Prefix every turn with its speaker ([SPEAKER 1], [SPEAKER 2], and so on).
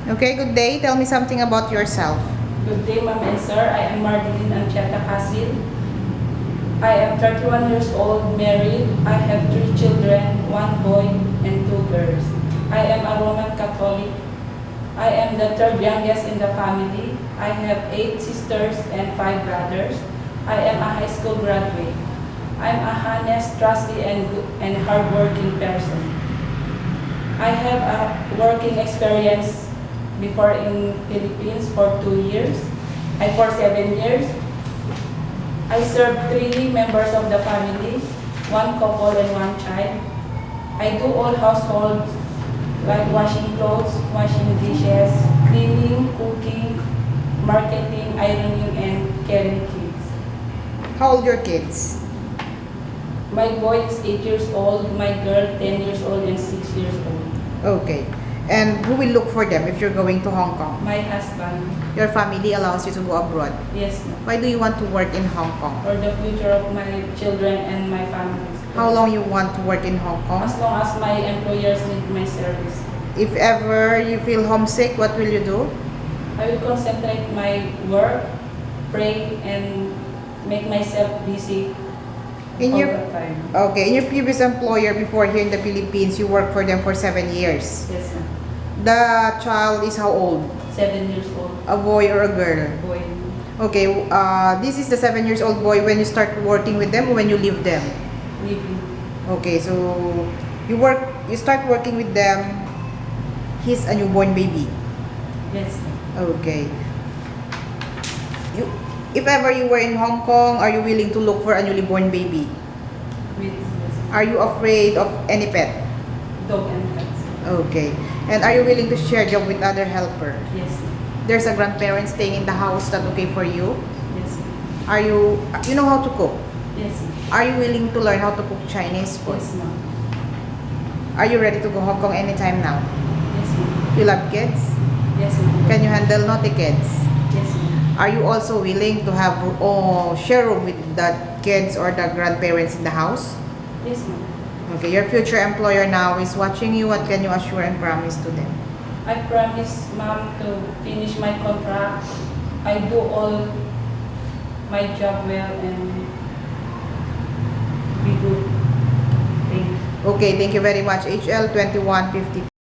[SPEAKER 1] Okay, good day. Tell me something about yourself.
[SPEAKER 2] Good day, ma'am and sir. I am Mardeline Anchieta Casil. I am 31 years old, married. I have 3 children, 1 boy and 2 girls. I am a Roman Catholic. I am the 3rd youngest in the family. I have 8 sisters and 5 brothers. I am a high school graduate. I am a honest, trusty, and hardworking person. I have a working experience before in Philippines for 2 years. For 7 years. I served 3 members of the family, 1 couple and 1 child. I do all household like washing clothes, washing dishes, cleaning, cooking, marketing, ironing, and caring kids.
[SPEAKER 1] How old your kids?
[SPEAKER 2] My boy is 8 years old, my girl 10 years old and 6 years old.
[SPEAKER 1] Okay. And who will look for them if you're going to Hong Kong?
[SPEAKER 2] My husband,
[SPEAKER 1] Your family allows you to go abroad.
[SPEAKER 2] yes, ma'am.
[SPEAKER 1] Why do you want to work in Hong Kong?
[SPEAKER 2] For the future of my children and my family.
[SPEAKER 1] How long you want to work in Hong Kong?
[SPEAKER 2] As long as my employers need my service.
[SPEAKER 1] If ever you feel homesick, what will you do?
[SPEAKER 2] I will concentrate my work, pray, and make myself busy
[SPEAKER 1] In
[SPEAKER 2] all
[SPEAKER 1] your
[SPEAKER 2] the time.
[SPEAKER 1] Okay, in your previous employer before here in the Philippines, you worked for them for 7 years.
[SPEAKER 2] Yes, ma'am.
[SPEAKER 1] The child is how old?
[SPEAKER 2] 7 years old,
[SPEAKER 1] A boy or a girl?
[SPEAKER 2] boy.
[SPEAKER 1] Okay, this is the 7 years old boy when you start working with them or when you leave them?
[SPEAKER 2] Living.
[SPEAKER 1] Okay, so you start working with them. He's a newborn baby.
[SPEAKER 2] Yes, ma'am.
[SPEAKER 1] Okay. If ever you were in Hong Kong, are you willing to look for a newly born baby?
[SPEAKER 2] With yes,
[SPEAKER 1] Are you afraid of any pet?
[SPEAKER 2] dog and cats.
[SPEAKER 1] Okay. And are you willing to share job with other helper?
[SPEAKER 2] Yes, ma'am.
[SPEAKER 1] There's a grandparent staying in the house. That okay for you?
[SPEAKER 2] Yes, ma'am.
[SPEAKER 1] Are you know how to cook?
[SPEAKER 2] Yes, ma'am.
[SPEAKER 1] Are you willing to learn how to cook Chinese food?
[SPEAKER 2] Yes, ma'am.
[SPEAKER 1] Are you ready to go Hong Kong anytime now?
[SPEAKER 2] Yes, ma'am.
[SPEAKER 1] You love kids?
[SPEAKER 2] Yes, ma'am.
[SPEAKER 1] Can you handle naughty kids?
[SPEAKER 2] Yes, ma'am.
[SPEAKER 1] Are you also willing to have share room with the kids or the grandparents in the house?
[SPEAKER 2] Yes, ma'am.
[SPEAKER 1] Okay, your future employer now is watching you. What can you assure and promise to them?
[SPEAKER 2] I promise, ma'am, to finish my contract. I do all my job well and be good. Thank you.
[SPEAKER 1] Okay, thank you very much. HL 2150.